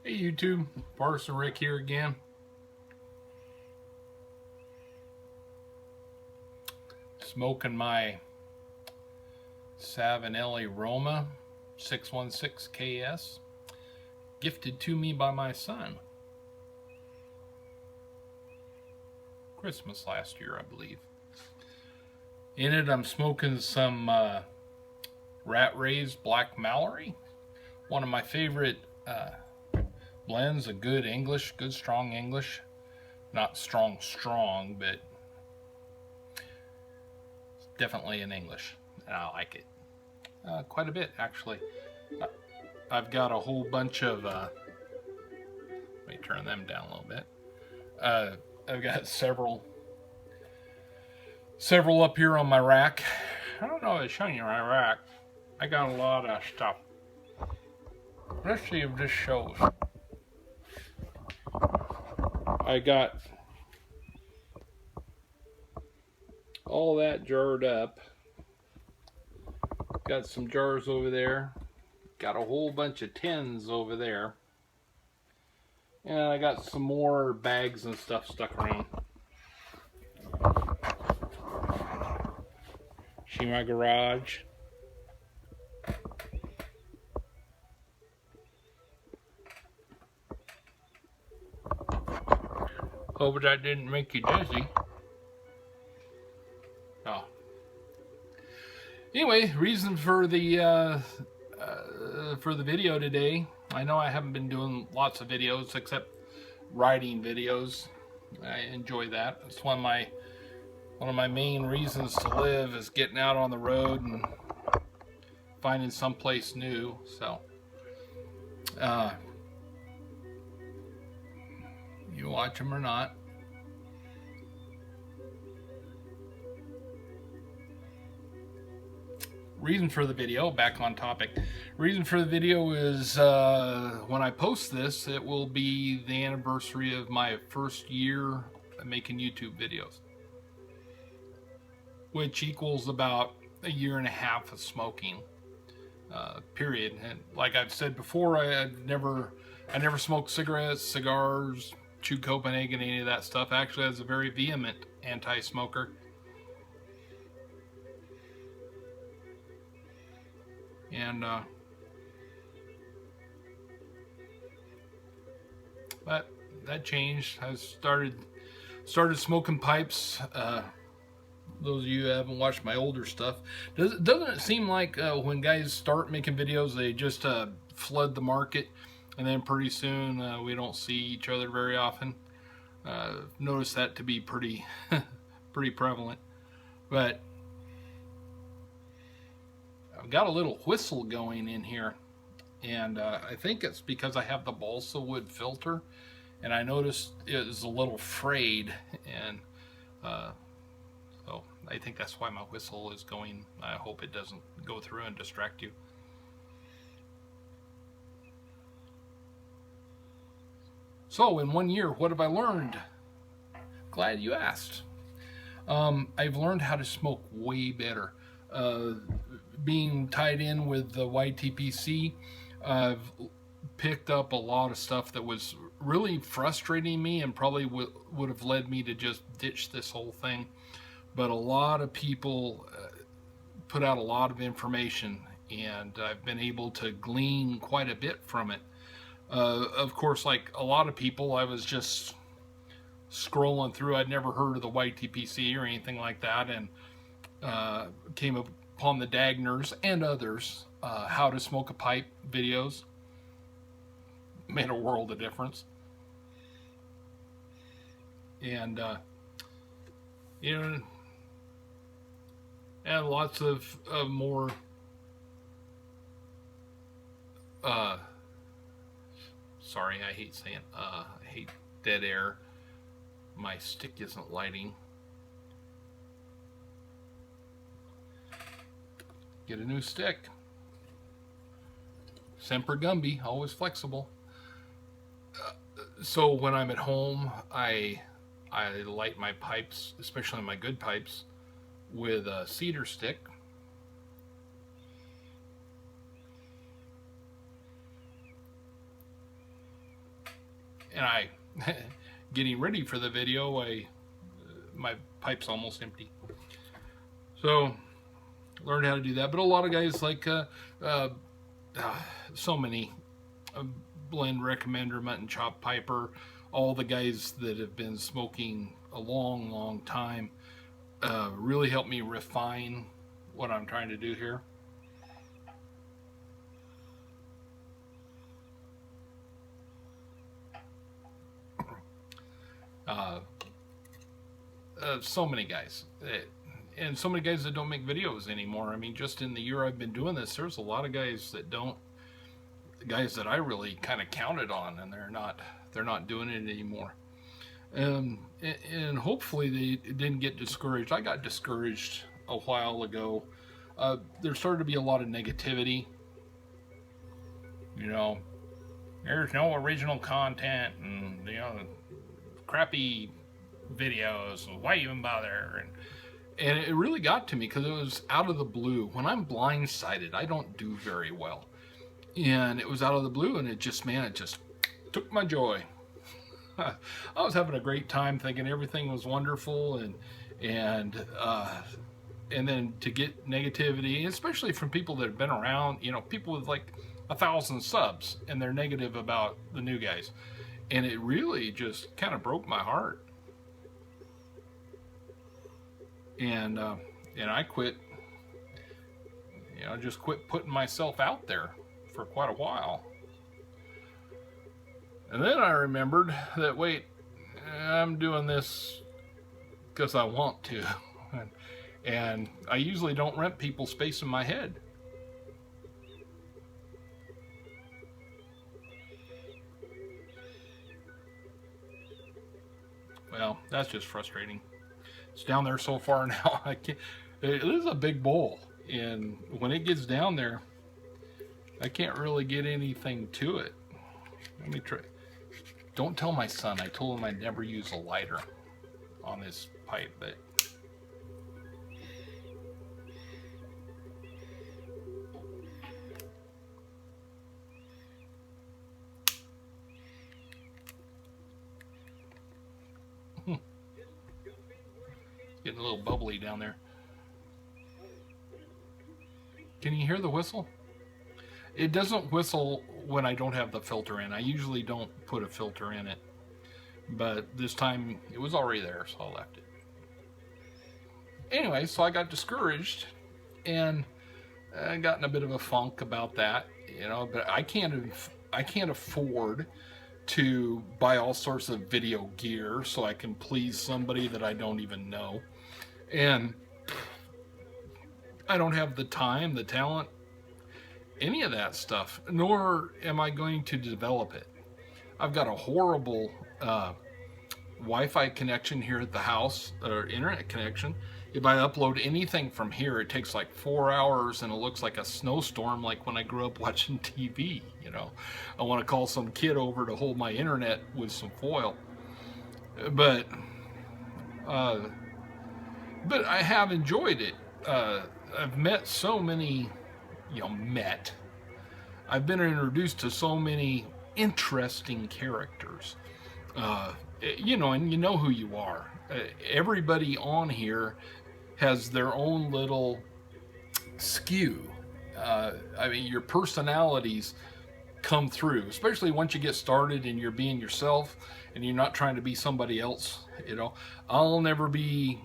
Hey YouTube, Parson Rick here again. Smoking my Savinelli Roma 616 KS, gifted to me by my son. Christmas last year, I believe. In it, I'm smoking some Rat Raised Black Mallory, one of my favorite blends of good English, good strong English. Not strong, but definitely in English, and I like it quite a bit actually. I've got a whole bunch of let me turn them down a little bit. I've got several up here on my rack. I don't know if it's showing you my rack. I got a lot of stuff. Let's see if this shows. I got all that jarred up. Got some jars over there. Got a whole bunch of tins over there. And I got some more bags and stuff stuck around. See my garage? Hope that didn't make you dizzy. Oh. Anyway, reason for the video today. I know I haven't been doing lots of videos except riding videos. I enjoy that. It's one of my main reasons to live is getting out on the road and finding someplace new. So, you watch them or not. Reason for the video, back on topic. Reason for the video is when I post this, it will be the anniversary of my first year making YouTube videos, which equals about a year and a half of smoking, period. And like I've said before, I never smoked cigarettes, cigars, chewed Copenhagen, any of that stuff. Actually, I was a very vehement anti-smoker. And but that changed. I started smoking pipes. Those of you who haven't watched my older stuff, doesn't it seem like when guys start making videos, they just flood the market, and then pretty soon we don't see each other very often? Notice that to be pretty pretty prevalent. But I've got a little whistle going in here, and I think it's because I have the balsa wood filter, and I noticed it was a little frayed, and so I think that's why my whistle is going. I hope it doesn't go through and distract you. So in 1 year, what have I learned? Glad you asked. I've learned how to smoke way better. Being tied in with the YTPC, I've picked up a lot of stuff that was really frustrating me and probably would have led me to just ditch this whole thing. But a lot of people put out a lot of information, and I've been able to glean quite a bit from it. Of course, like a lot of people, I was just scrolling through. I'd never heard of the YTPC or anything like that, and came upon the Dagners and others how to smoke a pipe videos. Made a world of difference. And you know, and lots of more sorry, I hate saying I hate dead air. My stick isn't lighting. Get a new stick. Semper Gumby, always flexible. So when I'm at home, I light my pipes, especially my good pipes, with a cedar stick. and I, getting ready for the video, my pipe's almost empty. So, learned how to do that. But a lot of guys like, so many, Blend Recommender, Mutton Chop Piper, all the guys that have been smoking a long time, really helped me refine what I'm trying to do here. So many guys, and so many guys that don't make videos anymore. I mean, just in the year I've been doing this, there's a lot of guys that don't, guys that I really kind of counted on, and they're not doing it anymore. And hopefully they didn't get discouraged. I got discouraged a while ago. There started to be a lot of negativity. You know, there's no original content, and you know, crappy videos. Why even bother? And it really got to me because it was out of the blue. When I'm blindsided, I don't do very well. And it was out of the blue, and it just took my joy. I was having a great time, thinking everything was wonderful, and then to get negativity, especially from people that have been around, you know, people with like 1,000 subs, and they're negative about the new guys, and it really just kind of broke my heart. And I quit, you know, just quit putting myself out there for quite a while. And then I remembered that, wait, I'm doing this because I want to. And I usually don't rent people space in my head. Well, that's just frustrating. It's down there so far now. I can't. It is a big bowl, and when it gets down there, I can't really get anything to it. Let me try. Don't tell my son. I told him I'd never use a lighter on this pipe, but getting a little bubbly down there. Can you hear the whistle? It doesn't whistle when I don't have the filter in. I usually don't put a filter in it, but this time it was already there, so I left it. Anyway, so I got discouraged, and I got in a bit of a funk about that, you know. But I can't afford to buy all sorts of video gear so I can please somebody that I don't even know, and I don't have the time, the talent, any of that stuff, nor am I going to develop it. I've got a horrible Wi-Fi connection here at the house, or internet connection. If I upload anything from here, it takes like 4 hours, and it looks like a snowstorm, like when I grew up watching TV. You know, I want to call some kid over to hold my internet with some foil, but I have enjoyed it. I've met so many, I've been introduced to so many interesting characters, and you know who you are. Everybody on here has their own little skew. I mean, your personalities come through, especially once you get started and you're being yourself and you're not trying to be somebody else. You know, I'll never be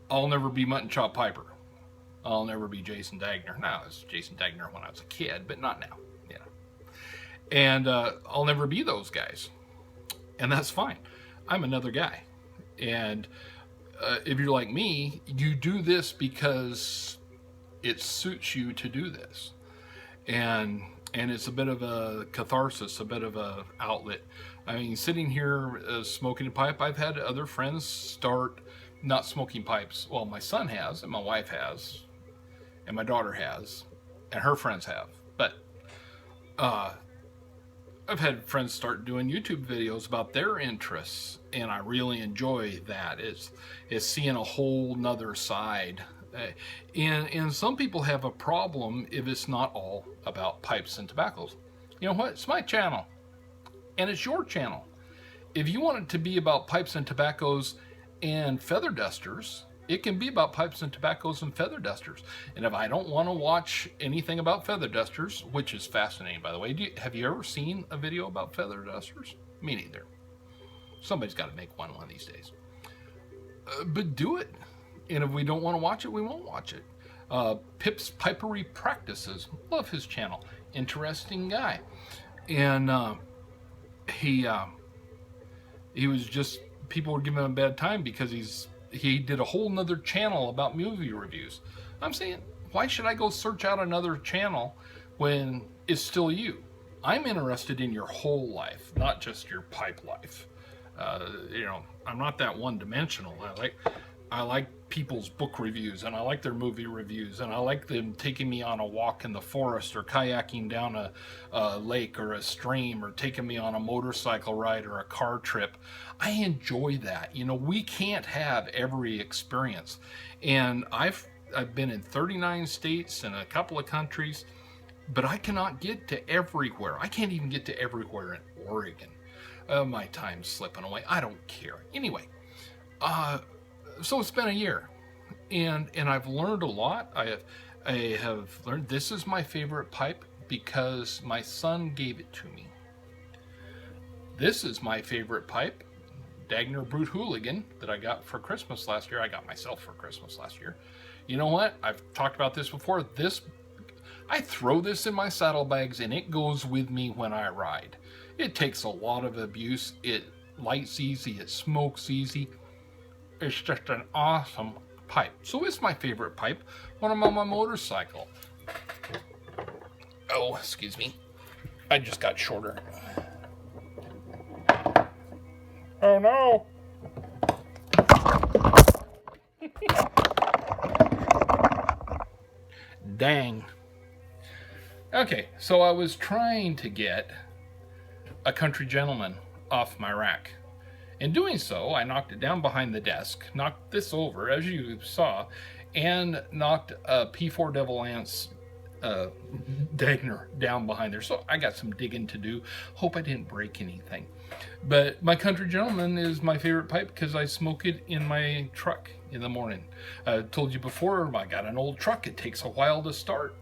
Mutton Chop Piper. I'll never be Jason Dagner. Now, I was Jason Dagner when I was a kid, but not now. You know, and I'll never be those guys, and that's fine. I'm another guy, and if you're like me, you do this because it suits you to do this, and it's a bit of a catharsis, a bit of a outlet. I mean, sitting here smoking a pipe, I've had other friends start not smoking pipes. Well, my son has, and my wife has, and my daughter has, and her friends have. But I've had friends start doing YouTube videos about their interests, and I really enjoy that. It's seeing a whole nother side. And some people have a problem if it's not all about pipes and tobaccos. You know what? It's my channel. and it's your channel. If you want it to be about pipes and tobaccos and feather dusters, it can be about pipes and tobaccos and feather dusters. And if I don't want to watch anything about feather dusters, which is fascinating, by the way, have you ever seen a video about feather dusters? Me neither. Somebody's got to make one of these days. But do it. And if we don't want to watch it, we won't watch it. Pip's Pipery Practices. Love his channel. Interesting guy. And he was just, people were giving him a bad time because he did a whole nother channel about movie reviews. I'm saying, why should I go search out another channel when it's still you? I'm interested in your whole life, not just your pipe life. You know, I'm not that one-dimensional. I like people's book reviews, and I like their movie reviews, and I like them taking me on a walk in the forest, or kayaking down a lake or a stream, or taking me on a motorcycle ride or a car trip. I enjoy that. You know, we can't have every experience. And I've been in 39 states and a couple of countries, but I cannot get to everywhere. I can't even get to everywhere in Oregon. My time's slipping away. I don't care. Anyway, so it's been a year, and I've learned a lot. I have learned this is my favorite pipe because my son gave it to me. This is my favorite pipe, Dagner Brute Hooligan, that I got for Christmas last year. I got myself for Christmas last year. You know what? I've talked about this before. I throw this in my saddlebags, and it goes with me when I ride. It takes a lot of abuse. It lights easy. It smokes easy. It's just an awesome pipe. So it's my favorite pipe when I'm on my motorcycle. Oh, excuse me. I just got shorter. Oh no. Dang. Okay, so I was trying to get a Country Gentleman off my rack. In doing so, I knocked it down behind the desk, knocked this over, as you saw, and knocked a P4 Devil Ants Dagner down behind there. So I got some digging to do. Hope I didn't break anything. But my Country Gentleman is my favorite pipe because I smoke it in my truck in the morning. I told you before, I got an old truck. It takes a while to start.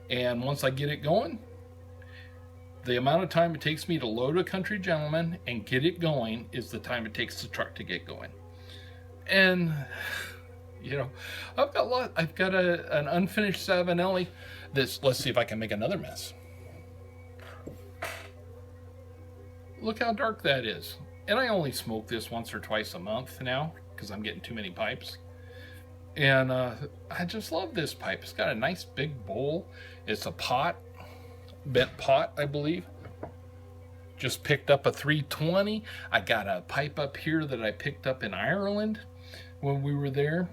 And once I get it going, the amount of time it takes me to load a Country Gentleman and get it going is the time it takes the truck to get going. And, you know, I've got an unfinished Savinelli. Let's see if I can make another mess. Look how dark that is. And I only smoke this once or twice a month now because I'm getting too many pipes. And I just love this pipe. It's got a nice big bowl. It's a pot, bent pot, I believe. Just picked up a 320. I got a pipe up here that I picked up in Ireland when we were there.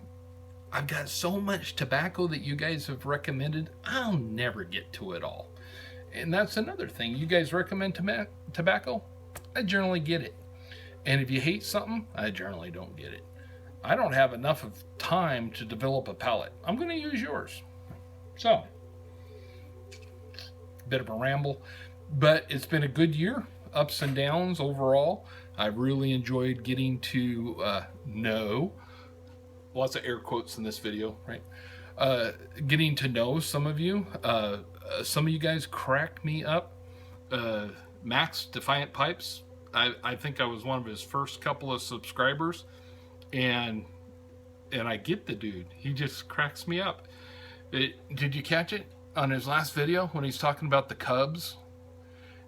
I've got so much tobacco that you guys have recommended, I'll never get to it all. And that's another thing. You guys recommend tobacco? I generally get it. And if you hate something, I generally don't get it. I don't have enough of time to develop a palate. I'm going to use yours. So, bit of a ramble, but it's been a good year, ups and downs overall. I really enjoyed getting to know, lots of air quotes in this video, right? Getting to know some of you. Some of you guys cracked me up. Max Defiant Pipes, I think I was one of his first couple of subscribers, and I get the dude. He just cracks me up. Did you catch it on his last video when he's talking about the Cubs?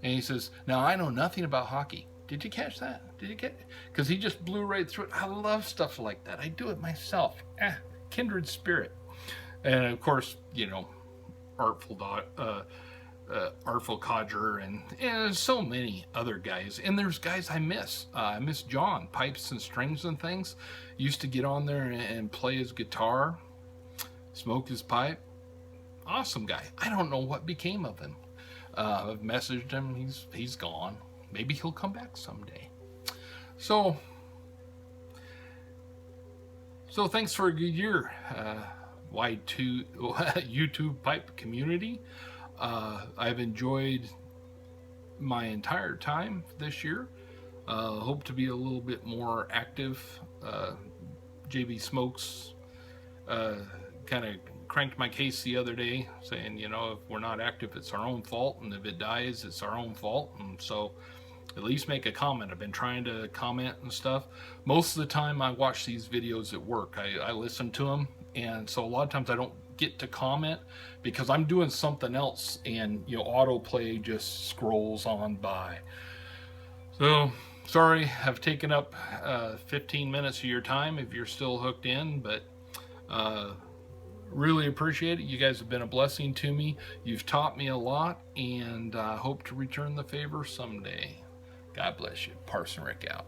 And he says, now I know nothing about hockey. Did you catch that? Did you get it? Because he just blew right through it. I love stuff like that. I do it myself. Kindred spirit. And of course, you know, Artful Codger, and so many other guys. And there's guys I miss. I miss John, pipes and strings and things. Used to get on there and play his guitar, smoke his pipe. Awesome guy. I don't know what became of him. I've messaged him. He's gone. Maybe he'll come back someday. So thanks for a good year, YouTube pipe community. I've enjoyed my entire time this year. Hope to be a little bit more active. JB Smokes kind of cranked my case the other day, saying, if we're not active, it's our own fault, and if it dies, it's our own fault. And so, at least make a comment. I've been trying to comment and stuff. Most of the time, I watch these videos at work. I listen to them, and so a lot of times I don't get to comment because I'm doing something else, and autoplay just scrolls on by. So sorry, I've taken up 15 minutes of your time if you're still hooked in, but really appreciate it. You guys have been a blessing to me. You've taught me a lot, and I hope to return the favor someday. God bless you. Parson Rick out.